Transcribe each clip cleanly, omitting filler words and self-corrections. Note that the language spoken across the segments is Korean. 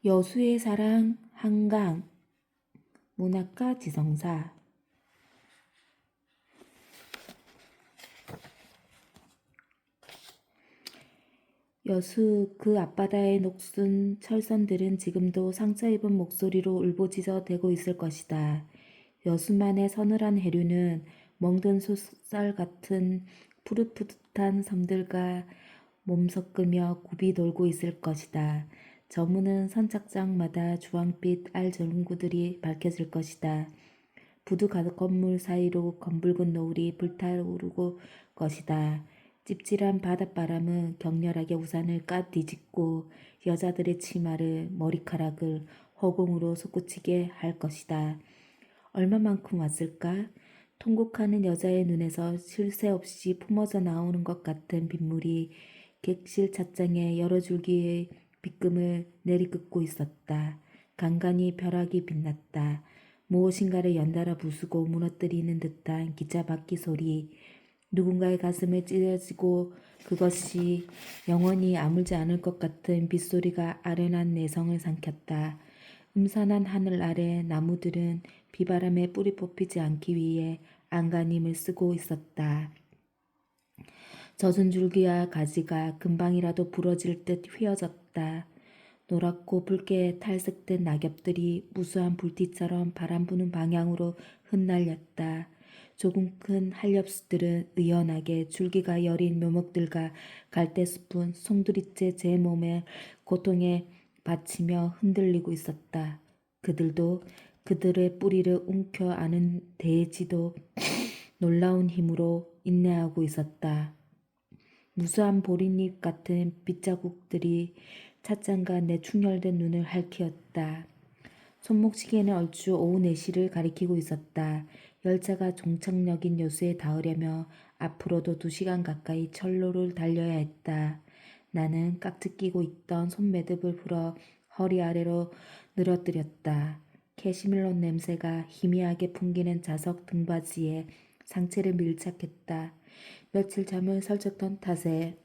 여수의 사랑 한강 문학가 지성사. 여수 그 앞바다의 녹슨 철선들은 지금도 상처 입은 목소리로 울부짖어 대고 있을 것이다. 여수만의 서늘한 해류는 멍든 솥살 같은 푸릇푸릇한 섬들과 몸섞으며 굽이 돌고 있을 것이다. 저무는 선착장마다 주황빛 알전구들이 밝혀질 것이다. 부두 건물 사이로 검붉은 노을이 불타오르고 것이다. 찝찝한 바닷바람은 격렬하게 우산을 뒤집고 여자들의 치마를 머리카락을 허공으로 솟구치게 할 것이다. 얼마만큼 왔을까? 통곡하는 여자의 눈에서 쉴 새 없이 품어져 나오는 것 같은 빗물이 객실 찻장에 여러 줄기의 빗금을 내리긋고 있었다. 간간히 벼락이 빛났다. 무엇인가를 연달아 부수고 무너뜨리는 듯한 기차 바퀴 소리, 누군가의 가슴을 찢어지고 그것이 영원히 아물지 않을 것 같은 빗소리가 아련한 내성을 삼켰다. 음산한 하늘 아래 나무들은 비바람에 뿌리 뽑히지 않기 위해 안간힘을 쓰고 있었다. 젖은 줄기와 가지가 금방이라도 부러질 듯 휘어졌다. 노랗고 붉게 탈색된 낙엽들이 무수한 불티처럼 바람 부는 방향으로 흩날렸다. 조금 큰 한렵수들은 의연하게 줄기가 여린 묘목들과 갈대숲은 송두리째 제 몸에 고통에 받치며 흔들리고 있었다. 그들도 그들의 뿌리를 움켜 안은 대지도 놀라운 힘으로 인내하고 있었다. 무수한 보리잎 같은 빗자국들이 찻잔과 내 충혈된 눈을 핥히었다. 손목시계는 얼추 오후 4시를 가리키고 있었다. 열차가 종착역인 여수에 닿으려면 앞으로도 2시간 가까이 철로를 달려야 했다. 나는 깍지 끼고 있던 손매듭을 풀어 허리 아래로 늘어뜨렸다. 캐시밀론 냄새가 희미하게 풍기는 자석 등받이에 상체를 밀착했다. 며칠 잠을 설쳤던 탓에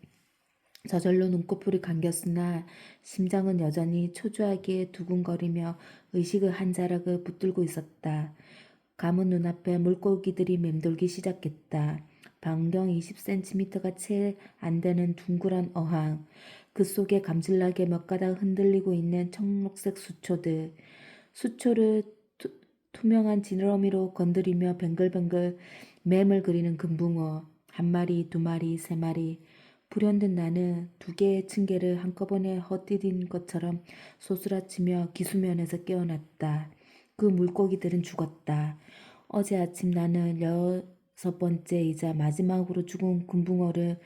저절로 눈꺼풀이 감겼으나 심장은 여전히 초조하게 두근거리며 의식의 한 자락을 붙들고 있었다. 감은 눈앞에 물고기들이 맴돌기 시작했다. 반경 20cm가 채 안 되는 둥그런 어항, 그 속에 감질나게 몇 가닥 흔들리고 있는 청록색 수초들, 수초를 투명한 지느러미로 건드리며 뱅글뱅글 맴을 그리는 금붕어, 한 마리, 2마리, 3마리. 불현듯 나는 2개의 층계를 한꺼번에 헛디딘 것처럼 소스라치며 기수면에서 깨어났다. 그 물고기들은 죽었다. 어제 아침 나는 6번째이자 마지막으로 죽은 금붕어를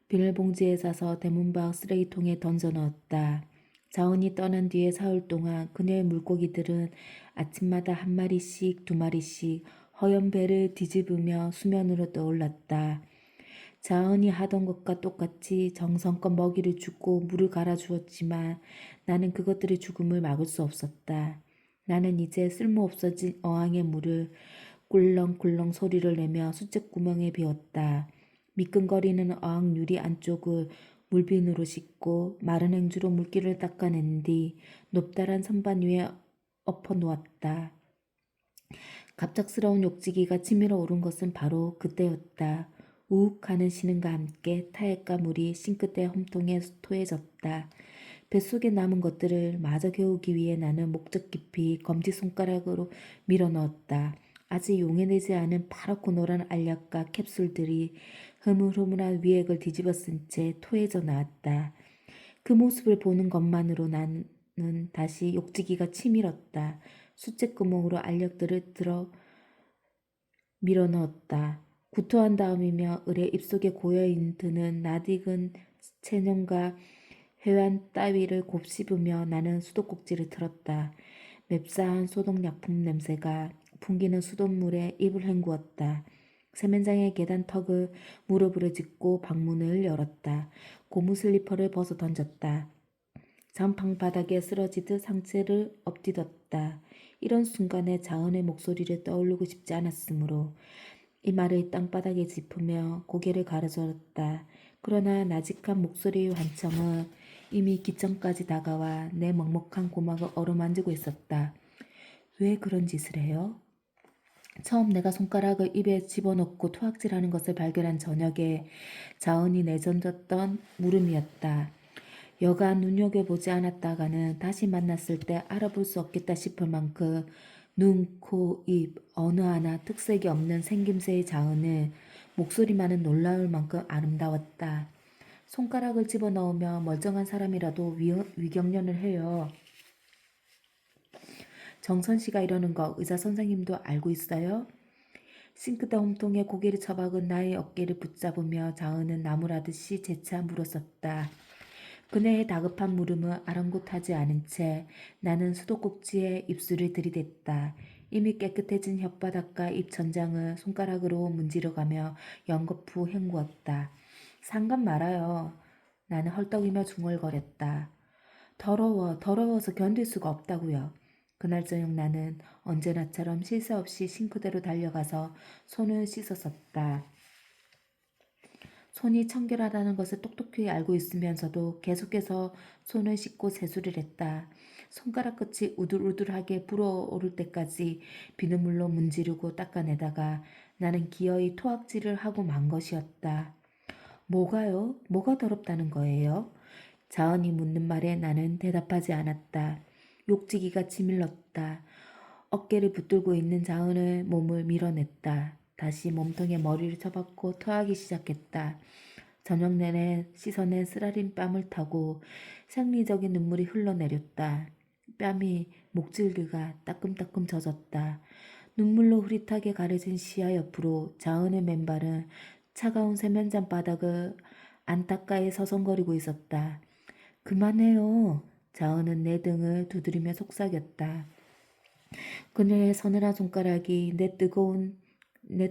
비닐봉지에 싸서 대문 밖 쓰레기통에 던져 넣었다. 자은이 떠난 뒤에 사흘 동안 그녀의 물고기들은 아침마다 1마리씩 2마리씩 허연 배를 뒤집으며 수면으로 떠올랐다. 자은이 하던 것과 똑같이 정성껏 먹이를 주고 물을 갈아주었지만 나는 그것들의 죽음을 막을 수 없었다. 나는 이제 쓸모없어진 어항의 물을 꿀렁꿀렁 소리를 내며 수첵구멍에 비웠다. 미끈거리는 어항 유리 안쪽을 물비누로 씻고 마른 행주로 물기를 닦아낸 뒤 높다란 선반 위에 엎어 놓았다. 갑작스러운 욕지기가 치밀어 오른 것은 바로 그때였다. 우욱 하는 신음과 함께 타액과 물이 싱크대 험통에 토해졌다. 뱃속에 남은 것들을 마저 개우기 위해 나는 목적 깊이 검지손가락으로 밀어넣었다. 아직 용해내지 않은 파랗고 노란 알약과 캡슐들이 흐물흐물한 위액을 뒤집어 쓴 채 토해져 나왔다. 그 모습을 보는 것만으로 나는 다시 욕지기가 치밀었다. 수채구멍으로 알약들을 들어 밀어넣었다. 구토한 다음이며 을의 입속에 고여있는 낯익은 체념과 회환 따위를 곱씹으며 나는 수도꼭지를 틀었다. 맵싸한 소독약품 냄새가 풍기는 수돗물에 입을 헹구었다. 세면장의 계단 턱을 무릎으로 짚고 방문을 열었다. 고무 슬리퍼를 벗어 던졌다. 장판 바닥에 쓰러지듯 상체를 엎디뒀다. 이런 순간에 자은의 목소리를 떠올리고 싶지 않았으므로 이마를 땅바닥에 짚으며 고개를 가로저었다. 그러나 나직한 목소리의 환청은 이미 기천까지 다가와 내 먹먹한 고막을 어루만지고 있었다. 왜 그런 짓을 해요? 처음 내가 손가락을 입에 집어넣고 토악질하는 것을 발견한 저녁에 자은이 내던졌던 물음이었다. 여간 눈여겨보지 않았다가는 다시 만났을 때 알아볼 수 없겠다 싶을 만큼 눈, 코, 입 어느 하나 특색이 없는 생김새의 자은은 목소리만은 놀라울 만큼 아름다웠다. 손가락을 집어넣으며 멀쩡한 사람이라도 위경련을 해요. 정선 씨가 이러는 거 의사 선생님도 알고 있어요? 싱크대 홈통에 고개를 처박은 나의 어깨를 붙잡으며 자은은 나무라듯이 재차 물었었다. 그네의 다급한 물음은 아랑곳하지 않은 채 나는 수도꼭지에 입술을 들이댔다. 이미 깨끗해진 혓바닥과 입 천장을 손가락으로 문지러가며 연거푸 헹구었다. 상관 말아요. 나는 헐떡이며 중얼거렸다. 더러워서 견딜 수가 없다고요. 그날 저녁 나는 언제나처럼 쉴 새 없이 싱크대로 달려가서 손을 씻었었다. 손이 청결하다는 것을 똑똑히 알고 있으면서도 계속해서 손을 씻고 세수를 했다. 손가락 끝이 우들우들하게 불어오를 때까지 비눗물로 문지르고 닦아내다가 나는 기어이 토악질을 하고 만 것이었다. 뭐가요? 뭐가 더럽다는 거예요? 자언이 묻는 말에 나는 대답하지 않았다. 욕지기가 치밀렀다. 어깨를 붙들고 있는 자은의 몸을 밀어냈다. 다시 몸통에 머리를 쳐박고 토하기 시작했다. 저녁 내내 시선에 쓰라린 뺨을 타고 생리적인 눈물이 흘러내렸다. 뺨이 목줄기가 따끔따끔 젖었다. 눈물로 흐릿하게 가려진 시야 옆으로 자은의 맨발은 차가운 세면장 바닥을 안타까이 서성거리고 있었다. 그만해요. 자은은 내 등을 두드리며 속삭였다. 그녀의 서늘한 손가락이 내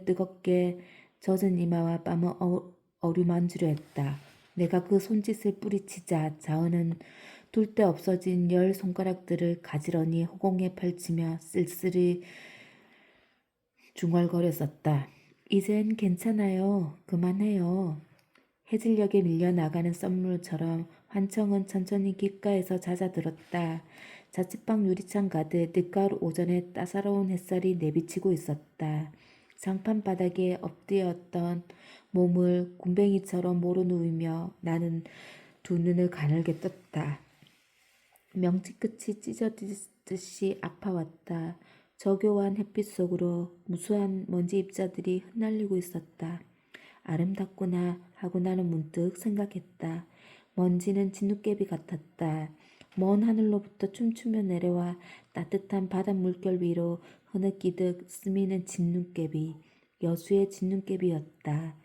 뜨겁게 젖은 이마와 뺨을 어루만지려 했다. 내가 그 손짓을 뿌리치자 자은은 둘 데 없어진 10 손가락들을 가지런히 허공에 펼치며 쓸쓸히 중얼거렸었다. 이젠 괜찮아요. 그만해요. 해질녘에 밀려나가는 썰물처럼 환청은 천천히 귓가에서 잦아들었다. 자취방 유리창 가득 늦가을 오전에 따사로운 햇살이 내비치고 있었다. 장판 바닥에 엎드렸던 몸을 굼벵이처럼 모로누이며 나는 두 눈을 가늘게 떴다. 명치끝이 찢어지듯이 아파왔다. 저교한 햇빛 속으로 무수한 먼지 입자들이 흩날리고 있었다. 아름답구나 하고 나는 문득 생각했다. 먼지는 진눈깨비 같았다. 먼 하늘로부터 춤추며 내려와 따뜻한 바닷 물결 위로 흐느끼듯 스미는 진눈깨비, 여수의 진눈깨비였다.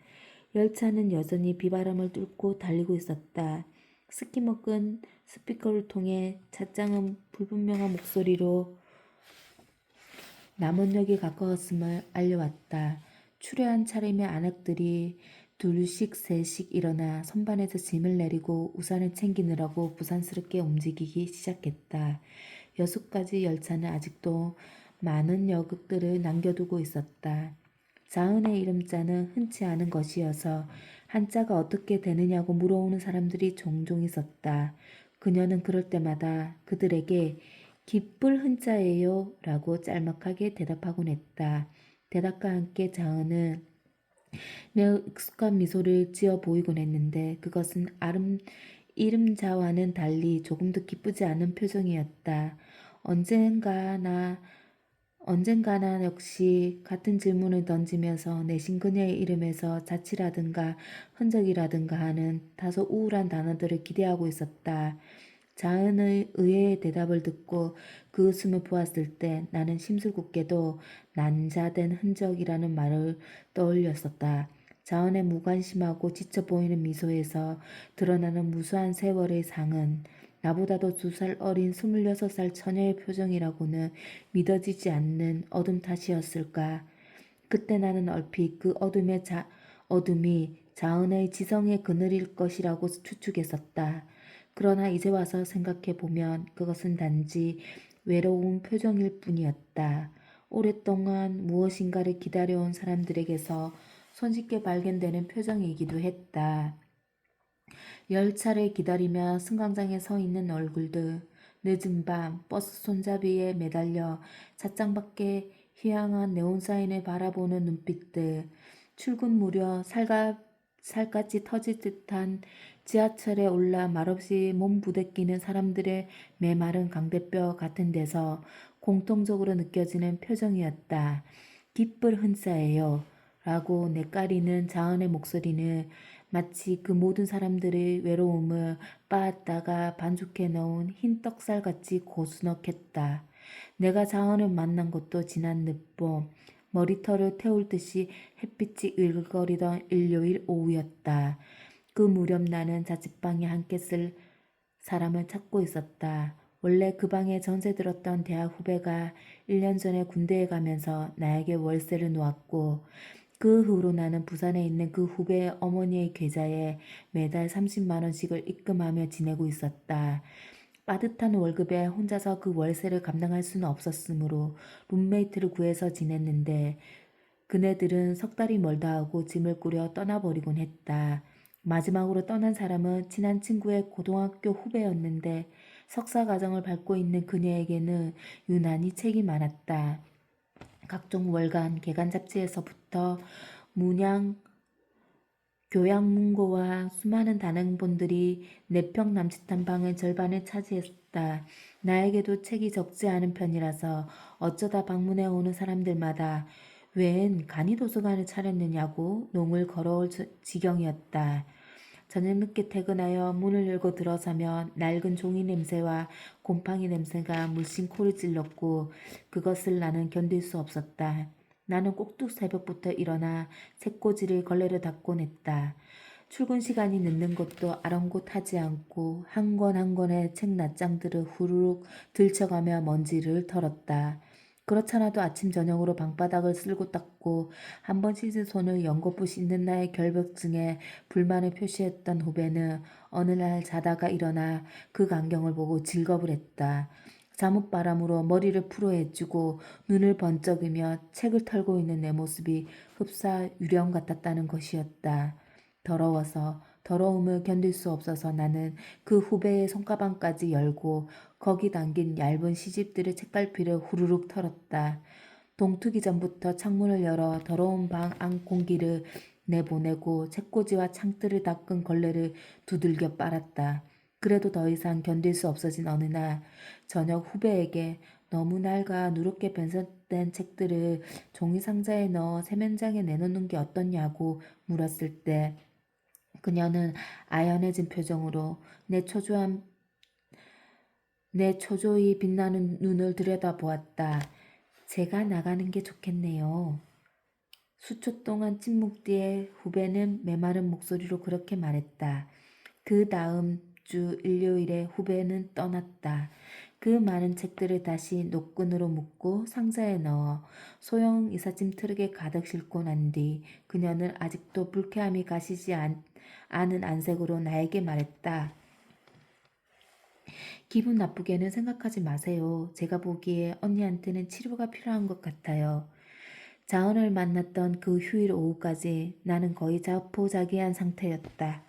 열차는 여전히 비바람을 뚫고 달리고 있었다. 스키먹은 스피커를 통해 찻장은 불분명한 목소리로 남원역이 가까웠음을 알려왔다. 추레한 차림의 안악들이 둘씩 셋씩 일어나 선반에서 짐을 내리고 우산을 챙기느라고 부산스럽게 움직이기 시작했다. 여수까지 열차는 아직도 많은 여객들을 남겨두고 있었다. 자은의 이름자는 흔치 않은 것이어서 한자가 어떻게 되느냐고 물어오는 사람들이 종종 있었다. 그녀는 그럴 때마다 그들에게 기쁠 흔자예요 라고 짤막하게 대답하곤 했다. 대답과 함께 자은은 매우 익숙한 미소를 지어 보이곤 했는데 그것은 이름자와는 달리 조금도 기쁘지 않은 표정이었다. 언젠가나 역시 같은 질문을 던지면서 내신 그녀의 이름에서 자취라든가 흔적이라든가 하는 다소 우울한 단어들을 기대하고 있었다. 자은의 의외의 대답을 듣고 그 웃음을 보았을 때 나는 심술궂게도 난자된 흔적이라는 말을 떠올렸었다. 자은의 무관심하고 지쳐 보이는 미소에서 드러나는 무수한 세월의 상은 나보다도 2살 어린 26살 처녀의 표정이라고는 믿어지지 않는 어둠 탓이었을까. 그때 나는 얼핏 그 어둠이 자은의 지성의 그늘일 것이라고 추측했었다. 그러나 이제 와서 생각해 보면 그것은 단지 외로운 표정일 뿐이었다. 오랫동안 무엇인가를 기다려온 사람들에게서 손쉽게 발견되는 표정이기도 했다. 열차를 기다리며 승강장에 서 있는 얼굴들, 늦은 밤 버스 손잡이에 매달려 찻장 밖에 희양한 네온사인을 바라보는 눈빛들, 출근 무렵 살갗이 터질 듯한 지하철에 올라 말없이 몸 부대끼는 사람들의 메마른 강대뼈 같은 데서 공통적으로 느껴지는 표정이었다. 깃불 흔싸예요. 라고 내까리는 자은의 목소리는 마치 그 모든 사람들의 외로움을 빻았다가 반죽해 넣은 흰 떡살같이 고즈넉했다. 내가 자은을 만난 것도 지난 늦봄, 머리털을 태울 듯이 햇빛이 일거리던 일요일 오후였다. 그 무렵 나는 자취방에 함께 쓸 사람을 찾고 있었다. 원래 그 방에 전세 들었던 대학 후배가 1년 전에 군대에 가면서 나에게 월세를 놓았고 그 후로 나는 부산에 있는 그 후배의 어머니의 계좌에 매달 30만 원씩을 입금하며 지내고 있었다. 빠듯한 월급에 혼자서 그 월세를 감당할 수는 없었으므로 룸메이트를 구해서 지냈는데 그네들은 석 달이 멀다 하고 짐을 꾸려 떠나버리곤 했다. 마지막으로 떠난 사람은 친한 친구의 고등학교 후배였는데 석사 과정을 밟고 있는 그녀에게는 유난히 책이 많았다. 각종 월간, 개간 잡지에서부터 문양, 교양문고와 수많은 단행본들이 4평 남짓한 방의 절반을 차지했다. 나에게도 책이 적지 않은 편이라서 어쩌다 방문해 오는 사람들마다 웬 간이도서관을 차렸느냐고 농을 걸어올 지경이었다. 저녁 늦게 퇴근하여 문을 열고 들어서면 낡은 종이 냄새와 곰팡이 냄새가 물씬 코를 찔렀고 그것을 나는 견딜 수 없었다. 나는 꼭두 새벽부터 일어나 책꽂이를 걸레로 닦곤 했다. 출근 시간이 늦는 것도 아랑곳하지 않고 한 권 한 권의 책 낱장들을 후루룩 들쳐가며 먼지를 털었다. 그렇잖아도 아침 저녁으로 방바닥을 쓸고 닦고 한 번 씻은 손을 연거푸 씻는 나의 결벽증에 불만을 표시했던 후배는 어느 날 자다가 일어나 그 광경을 보고 질겁을 했다. 잠옷바람으로 머리를 풀어헤치고 눈을 번쩍이며 책을 털고 있는 내 모습이 흡사 유령 같았다는 것이었다. 더러워서 더러움을 견딜 수 없어서 나는 그 후배의 손가방까지 열고 거기 담긴 얇은 시집들의 책갈피를 후루룩 털었다. 동트기 전부터 창문을 열어 더러운 방 안 공기를 내보내고 책꽂이와 창틀을 닦은 걸레를 두들겨 빨았다. 그래도 더 이상 견딜 수 없어진 어느 날 저녁 후배에게 너무 낡아 누렇게 변색된 책들을 종이 상자에 넣어 세면장에 내놓는 게 어떻냐고 물었을 때 그녀는 아연해진 표정으로 내 초조히 빛나는 눈을 들여다보았다. 제가 나가는 게 좋겠네요. 수초 동안 침묵 뒤에 후배는 메마른 목소리로 그렇게 말했다. 그 다음 주 일요일에 후배는 떠났다. 그 많은 책들을 다시 노끈으로 묶고 상자에 넣어 소형 이삿짐 트럭에 가득 싣고 난 뒤 그녀는 아직도 불쾌함이 가시지 않은 안색으로 나에게 말했다. 기분 나쁘게는 생각하지 마세요. 제가 보기에 언니한테는 치료가 필요한 것 같아요. 자은을 만났던 그 휴일 오후까지 나는 거의 자포자기한 상태였다.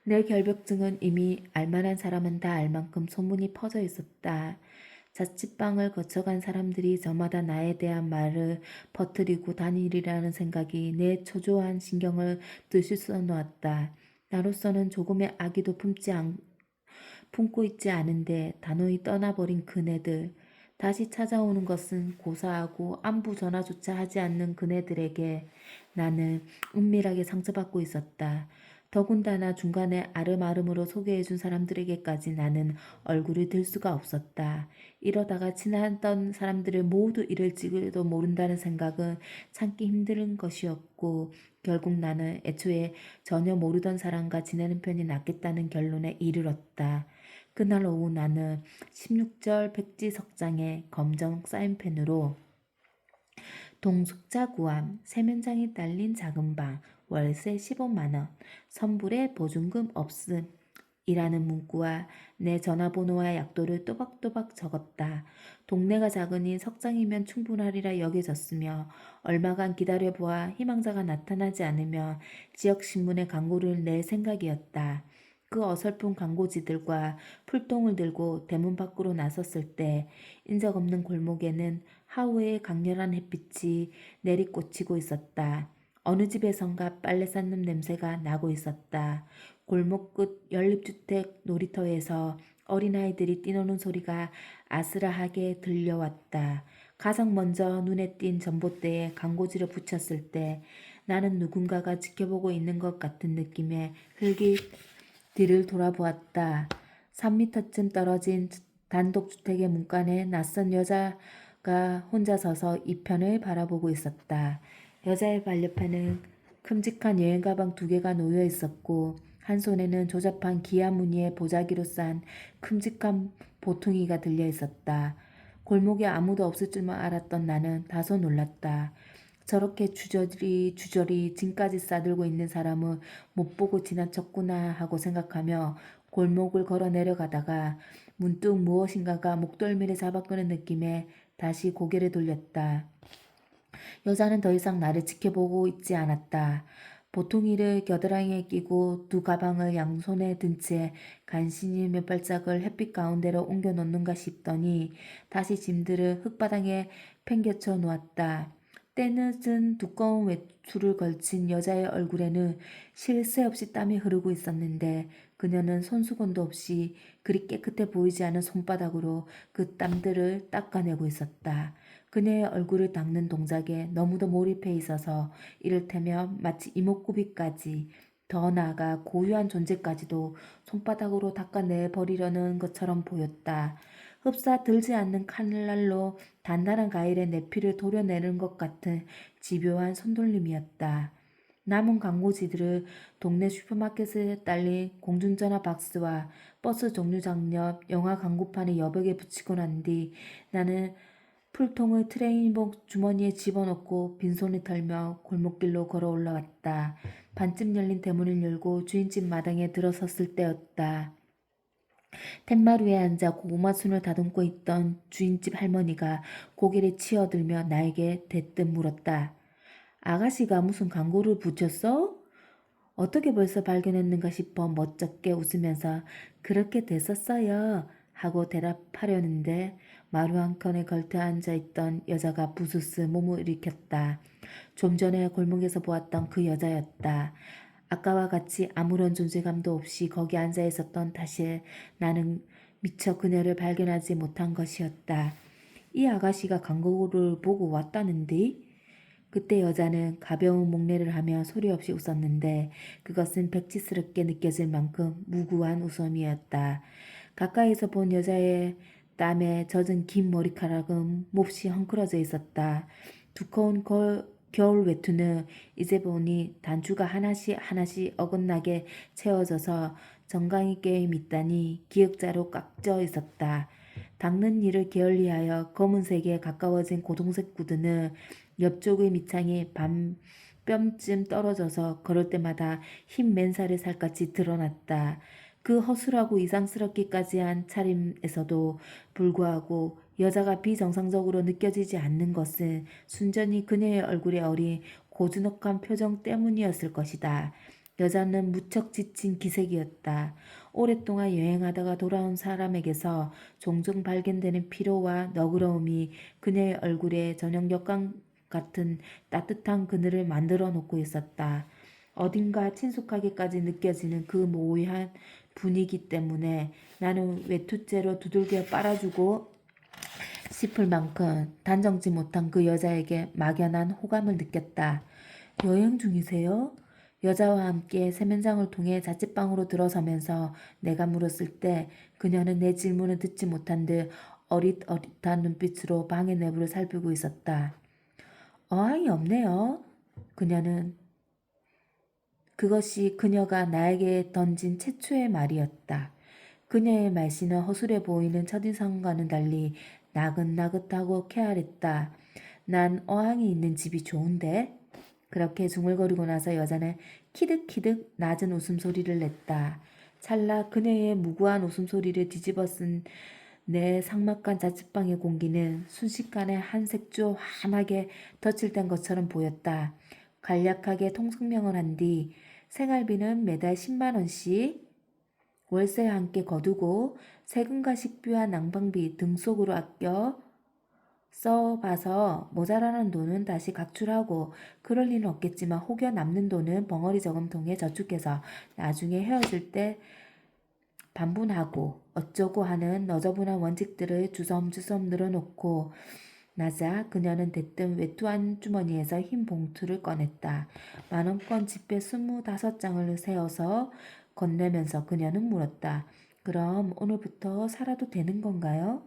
내 결벽증은 이미 알만한 사람은 다 알 만큼 소문이 퍼져 있었다. 자취방을 거쳐간 사람들이 저마다 나에 대한 말을 퍼뜨리고 다니리라는 생각이 내 초조한 신경을 들쑤써 놓았다. 나로서는 조금의 악의도 품고 있지 않은데 단호히 떠나버린 그네들. 다시 찾아오는 것은 고사하고 안부 전화조차 하지 않는 그네들에게 나는 은밀하게 상처받고 있었다. 더군다나 중간에 아름아름으로 소개해준 사람들에게까지 나는 얼굴을 들 수가 없었다. 이러다가 친했던 사람들을 모두 잃을지도 모른다는 생각은 참기 힘든 것이었고 결국 나는 애초에 전혀 모르던 사람과 지내는 편이 낫겠다는 결론에 이르렀다. 그날 오후 나는 16절 백지 석장에 검정 사인펜으로 동숙자 구함, 세면장이 딸린 작은 방, 월세 15만 원, 선불에 보증금 없음, 이라는 문구와 내 전화번호와 약도를 또박또박 적었다. 동네가 작으니 석장이면 충분하리라 여겨졌으며 얼마간 기다려보아 희망자가 나타나지 않으며 지역신문에 광고를 낼 생각이었다. 그 어설픈 광고지들과 풀통을 들고 대문 밖으로 나섰을 때 인적 없는 골목에는 하우의 강렬한 햇빛이 내리꽂히고 있었다. 어느 집에선가 빨래 쌓는 냄새가 나고 있었다. 골목 끝 연립주택 놀이터에서 어린아이들이 뛰노는 소리가 아스라하게 들려왔다. 가장 먼저 눈에 띈 전봇대에 광고지를 붙였을 때 나는 누군가가 지켜보고 있는 것 같은 느낌에 흙이 뒤를 돌아보았다. 3미터쯤 떨어진 단독주택의 문간에 낯선 여자가 혼자 서서 이편을 바라보고 있었다. 여자의 반려판은 큼직한 여행 가방 2개가 놓여 있었고 한 손에는 조잡한 기아 무늬의 보자기로 싼 큼직한 보퉁이가 들려 있었다. 골목에 아무도 없을 줄만 알았던 나는 다소 놀랐다. 저렇게 주저리 짐까지 싸들고 있는 사람을 못 보고 지나쳤구나 하고 생각하며 골목을 걸어 내려가다가 문득 무엇인가가 목덜미를 잡아끄는 느낌에 다시 고개를 돌렸다. 여자는 더 이상 나를 지켜보고 있지 않았다. 보통이를 겨드랑이에 끼고 2 가방을 양손에 든 채 간신히 몇 발짝을 햇빛 가운데로 옮겨 놓는가 싶더니 다시 짐들을 흙바닥에 팽개쳐 놓았다. 때늦은 두꺼운 외투를 걸친 여자의 얼굴에는 쉴 새 없이 땀이 흐르고 있었는데 그녀는 손수건도 없이 그리 깨끗해 보이지 않은 손바닥으로 그 땀들을 닦아내고 있었다. 그녀의 얼굴을 닦는 동작에 너무도 몰입해 있어서 이를테면 마치 이목구비까지 더 나아가 고유한 존재까지도 손바닥으로 닦아내버리려는 것처럼 보였다. 흡사 들지 않는 칼날로 단단한 가일에 내피를 도려내는 것 같은 집요한 손돌림이었다. 남은 광고지들을 동네 슈퍼마켓에 딸린 공중전화 박스와 버스 종류 장렵 영화 광고판의 여벽에 붙이고 난 뒤 나는 풀통을 트레이닝복 주머니에 집어넣고 빈손을 털며 골목길로 걸어 올라왔다. 반쯤 열린 대문을 열고 주인집 마당에 들어섰을 때였다. 툇마루에 앉아 고구마 순을 다듬고 있던 주인집 할머니가 고개를 치어들며 나에게 대뜸 물었다. 아가씨가 무슨 광고를 붙였어? 어떻게 벌써 발견했는가 싶어 멋쩍게 웃으면서 그렇게 됐었어요 하고 대답하려는데 마루 한켠에 걸터 앉아있던 여자가 부스스 몸을 일으켰다. 좀 전에 골목에서 보았던 그 여자였다. 아까와 같이 아무런 존재감도 없이 거기 앉아 있었던 탓에 나는 미처 그녀를 발견하지 못한 것이었다. 이 아가씨가 광고를 보고 왔다는데? 그때 여자는 가벼운 목례를 하며 소리 없이 웃었는데 그것은 백지스럽게 느껴질 만큼 무구한 웃음이었다. 가까이서 본 여자의 땀에 젖은 긴 머리카락은 몹시 헝클어져 있었다. 두꺼운 겨울 외투는 이제 보니 단추가 하나씩 하나씩 어긋나게 채워져서 정강이 껴 밑단이 기역자로 꽉져 있었다. 닦는 일을 게을리하여 검은색에 가까워진 고동색 구두는 옆쪽의 밑창이 반뼘쯤 떨어져서 걸을 때마다 흰 맨살의 살같이 드러났다. 그 허술하고 이상스럽기까지 한 차림에서도 불구하고 여자가 비정상적으로 느껴지지 않는 것은 순전히 그녀의 얼굴에 어린 고즈넉한 표정 때문이었을 것이다. 여자는 무척 지친 기색이었다. 오랫동안 여행하다가 돌아온 사람에게서 종종 발견되는 피로와 너그러움이 그녀의 얼굴에 저녁 역광 같은 따뜻한 그늘을 만들어 놓고 있었다. 어딘가 친숙하게까지 느껴지는 그 모호한 분위기 때문에 나는 외투째로 두들겨 빨아주고 싶을 만큼 단정지 못한 그 여자에게 막연한 호감을 느꼈다. 여행 중이세요? 여자와 함께 세면장을 통해 자취방으로 들어서면서 내가 물었을 때 그녀는 내 질문을 듣지 못한 듯 어릿어릿한 눈빛으로 방의 내부를 살피고 있었다. 어항이 없네요. 그것이 그녀가 나에게 던진 최초의 말이었다. 그녀의 말씨는 허술해 보이는 첫인상과는 달리 나긋나긋하고 쾌활했다. 난 어항이 있는 집이 좋은데? 그렇게 중얼거리고 나서 여자는 키득키득 낮은 웃음소리를 냈다. 찰나 그녀의 무구한 웃음소리를 뒤집어 쓴 내 삭막한 자취방의 공기는 순식간에 한 색조 환하게 덧칠된 것처럼 보였다. 간략하게 통성명을 한 뒤 생활비는 매달 10만 원씩 월세와 함께 거두고 세금과 식비와 난방비 등 속으로 아껴 써봐서 모자라는 돈은 다시 각출하고 그럴 리는 없겠지만 혹여 남는 돈은 벙어리 저금통에 저축해서 나중에 헤어질 때 반분하고 어쩌고 하는 너저분한 원칙들을 주섬주섬 늘어놓고 나자 그녀는 대뜸 외투한 주머니에서 흰 봉투를 꺼냈다. 만원권 지폐 25장을 세어서 건네면서 그녀는 물었다. 그럼 오늘부터 살아도 되는 건가요?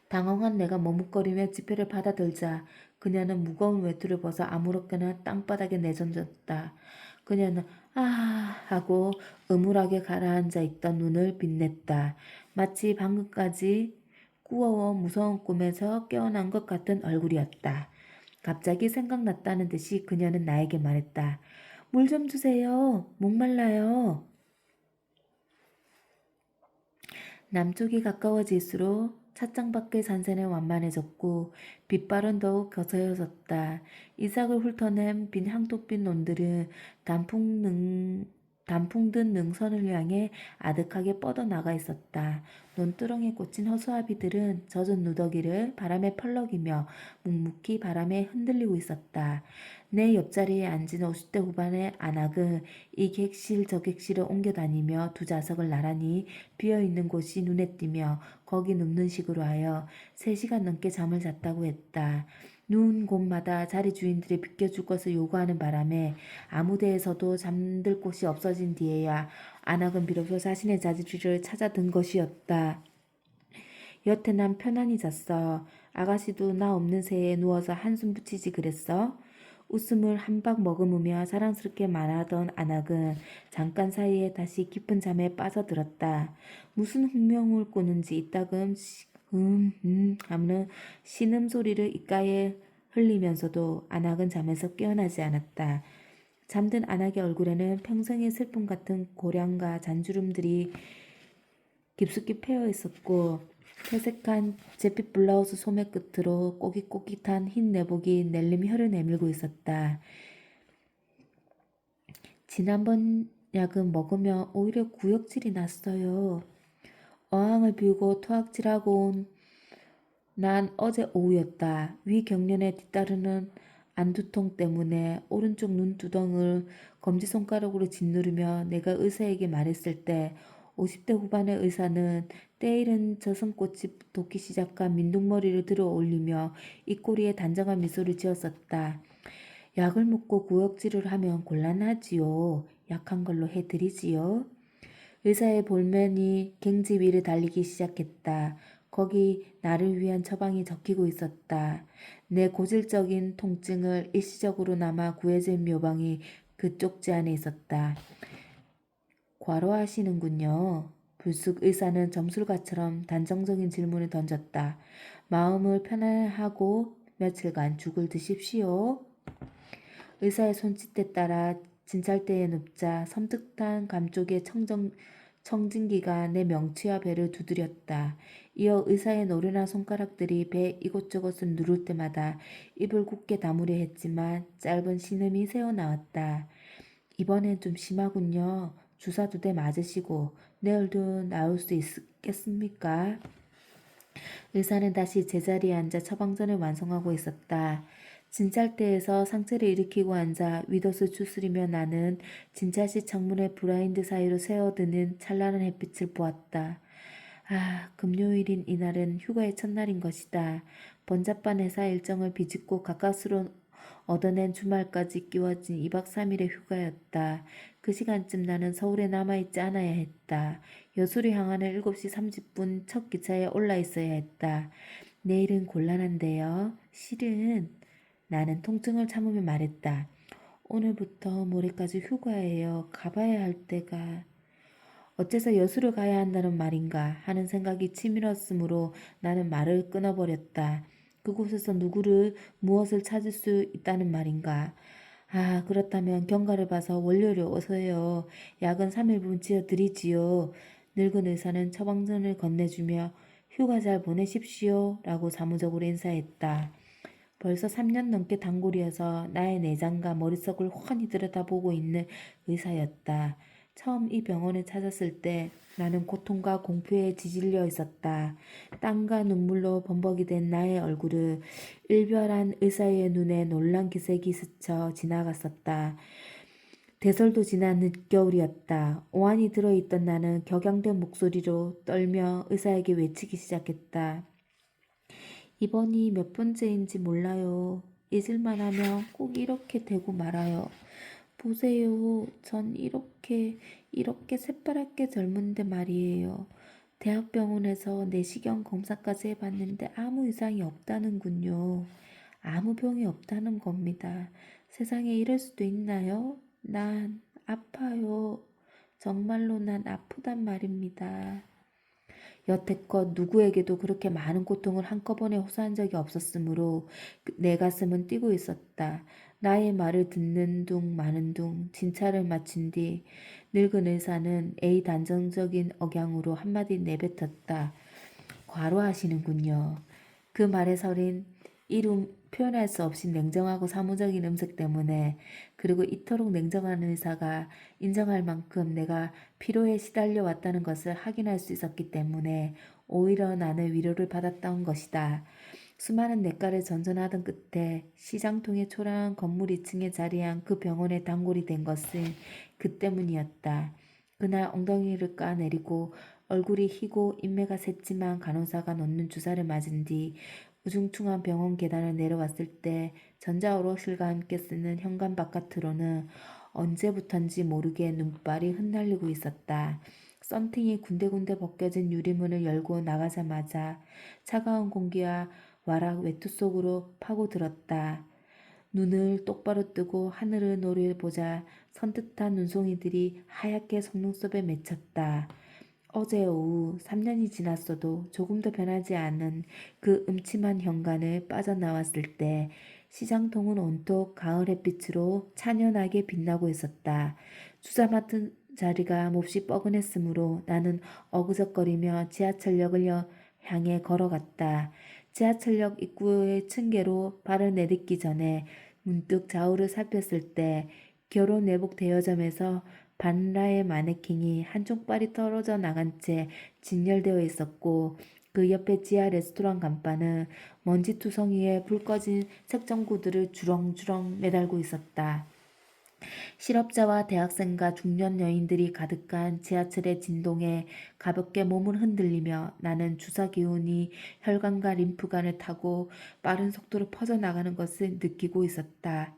당황한 내가 머뭇거리며 지폐를 받아들자 그녀는 무거운 외투를 벗어 아무렇게나 땅바닥에 내던졌다. 그녀는 아 하고 음울하게 가라앉아 있던 눈을 빛냈다. 마치 방금까지 꾸어워 무서운 꿈에서 깨어난 것 같은 얼굴이었다. 갑자기 생각났다는 듯이 그녀는 나에게 말했다. 물 좀 주세요. 목말라요. 남쪽이 가까워질수록 찻장 밖의 산세는 완만해졌고 빛발은 더욱 거세어졌다. 이삭을 훑어낸 빈 향토빛 논들은 단풍 든 능선을 향해 아득하게 뻗어나가 있었다. 논두렁에 꽂힌 허수아비들은 젖은 누더기를 바람에 펄럭이며 묵묵히 바람에 흔들리고 있었다. 내 옆자리에 앉은 50대 후반의 안악은 이 객실 저 객실을 옮겨다니며 두 좌석을 나란히 비어있는 곳이 눈에 띄며 거기 눕는 식으로 하여 3시간 넘게 잠을 잤다고 했다. 누운 곳마다 자리 주인들이 비켜줄 것을 요구하는 바람에 아무 데에서도 잠들 곳이 없어진 뒤에야 안악은 비로소 자신의 자리를 찾아든 것이었다. 여태 난 편안히 잤어. 아가씨도 나 없는 새에 누워서 한숨 붙이지 그랬어. 웃음을 한 박 머금으며 사랑스럽게 말하던 안악은 잠깐 사이에 다시 깊은 잠에 빠져들었다. 무슨 hun명을 꾸는지 이따금 하는 신음소리를 입가에 흘리면서도 안악은 잠에서 깨어나지 않았다. 잠든 안악의 얼굴에는 평생의 슬픔 같은 고량과 잔주름들이 깊숙이 패여 있었고 회색한 잿빛 블라우스 소매 끝으로 꼬깃꼬깃한 흰 내복이 낼름 혀를 내밀고 있었다. 지난번 약은 먹으면 오히려 구역질이 났어요. 어항을 비우고 토악질하고 온 난 어제 오후였다. 위 경련에 뒤따르는 안두통 때문에 오른쪽 눈두덩을 검지손가락으로 짓누르며 내가 의사에게 말했을 때 50대 후반의 의사는 때이른 저승꽃이 돋기 시작한 민둥머리를 들어 올리며 입꼬리에 단정한 미소를 지었었다. 약을 먹고 구역질을 하면 곤란하지요. 약한 걸로 해드리지요. 의사의 볼면이 갱지 위를 달리기 시작했다. 거기 나를 위한 처방이 적히고 있었다. 내 고질적인 통증을 일시적으로나마 구해줄 묘방이 그 쪽지 안에 있었다. 과로하시는군요. 불쑥 의사는 점술가처럼 단정적인 질문을 던졌다. 마음을 편안하고 며칠간 죽을 드십시오. 의사의 손짓에 따라 진찰대에 눕자 섬뜩한 감쪽의 청진기가 내 명치와 배를 두드렸다. 이어 의사의 노련한 손가락들이 배 이곳저곳을 누를 때마다 입을 굳게 다무려 했지만 짧은 신음이 새어나왔다. 이번엔 좀 심하군요. 주사 2대 맞으시고 내일도 나올 수 있겠습니까? 의사는 다시 제자리에 앉아 처방전을 완성하고 있었다. 진찰대에서 상체를 일으키고 앉아 윗옷을 추스리며 나는 진찰실 창문의 블라인드 사이로 새어드는 찬란한 햇빛을 보았다. 아, 금요일인 이날은 휴가의 첫날인 것이다. 번잡한 회사 일정을 비집고 가까스로 얻어낸 주말까지 끼워진 2박 3일의 휴가였다. 그 시간쯤 나는 서울에 남아있지 않아야 했다. 여수를 향하는 7시 30분 첫 기차에 올라 있어야 했다. 내일은 곤란한데요. 실은 나는 통증을 참으며 말했다. 오늘부터 모레까지 휴가예요. 가봐야 할 때가 어째서 여수를 가야 한다는 말인가 하는 생각이 치밀었으므로 나는 말을 끊어버렸다. 그곳에서 누구를 무엇을 찾을 수 있다는 말인가. 아, 그렇다면 경과를 봐서 원료를 어서 해요. 약은 3일분 지어드리지요. 늙은 의사는 처방전을 건네주며 휴가 잘 보내십시오. 라고 사무적으로 인사했다. 벌써 3년 넘게 단골이어서 나의 내장과 머릿속을 훤히 들여다보고 있는 의사였다. 처음 이 병원을 찾았을 때 나는 고통과 공포에 지질려 있었다. 땀과 눈물로 범벅이 된 나의 얼굴을 일별한 의사의 눈에 놀란 기색이 스쳐 지나갔었다. 대설도 지난 늦겨울이었다. 오한이 들어있던 나는 격양된 목소리로 떨며 의사에게 외치기 시작했다. 이번이 몇 번째인지 몰라요. 잊을만 하면 꼭 이렇게 되고 말아요. 보세요. 전 이렇게 새파랗게 젊은데 말이에요. 대학병원에서 내시경 검사까지 해봤는데 아무 이상이 없다는군요. 아무 병이 없다는 겁니다. 세상에 이럴 수도 있나요? 난 아파요. 정말로 난 아프단 말입니다. 여태껏 누구에게도 그렇게 많은 고통을 한꺼번에 호소한 적이 없었으므로 내 가슴은 뛰고 있었다. 나의 말을 듣는 둥 마는 둥 진찰을 마친 뒤 늙은 의사는 에이 단정적인 억양으로 한마디 내뱉었다. 과로하시는군요. 그 말에 서린 이름 표현할 수 없이 냉정하고 사무적인 음색 때문에 그리고 이토록 냉정한 의사가 인정할 만큼 내가 피로에 시달려 왔다는 것을 확인할 수 있었기 때문에 오히려 나는 위로를 받았던 것이다. 수많은 냇가를 전전하던 끝에 시장통의 초라한 건물 2층에 자리한 그 병원의 단골이 된 것은 그 때문이었다. 그날 엉덩이를 까내리고 얼굴이 희고 인매가 샜지만 간호사가 놓는 주사를 맞은 뒤 우중충한 병원 계단을 내려왔을 때 전자오락실과 함께 쓰는 현관 바깥으로는 언제부턴지 모르게 눈발이 흩날리고 있었다. 썬팅이 군데군데 벗겨진 유리문을 열고 나가자마자 차가운 공기와 와락 외투 속으로 파고들었다. 눈을 똑바로 뜨고 하늘을 노려보자 선뜻한 눈송이들이 하얗게 속눈썹에 맺혔다. 어제 오후 3년이 지났어도 조금도 변하지 않은 그 음침한 현관을 빠져나왔을 때 시장통은 온통 가을 햇빛으로 찬연하게 빛나고 있었다. 주사 맞은 자리가 몹시 뻐근했으므로 나는 어그적거리며 지하철역을 향해 걸어갔다. 지하철역 입구의 층계로 발을 내딛기 전에 문득 좌우를 살폈을 때 결혼 외복 대여점에서 반라의 마네킹이 한쪽 발이 떨어져 나간 채 진열되어 있었고 그 옆에 지하 레스토랑 간판은 먼지투성 위에 불 꺼진 색전구들을 주렁주렁 매달고 있었다. 실업자와 대학생과 중년 여인들이 가득한 지하철의 진동에 가볍게 몸을 흔들리며 나는 주사 기운이 혈관과 림프관을 타고 빠른 속도로 퍼져나가는 것을 느끼고 있었다.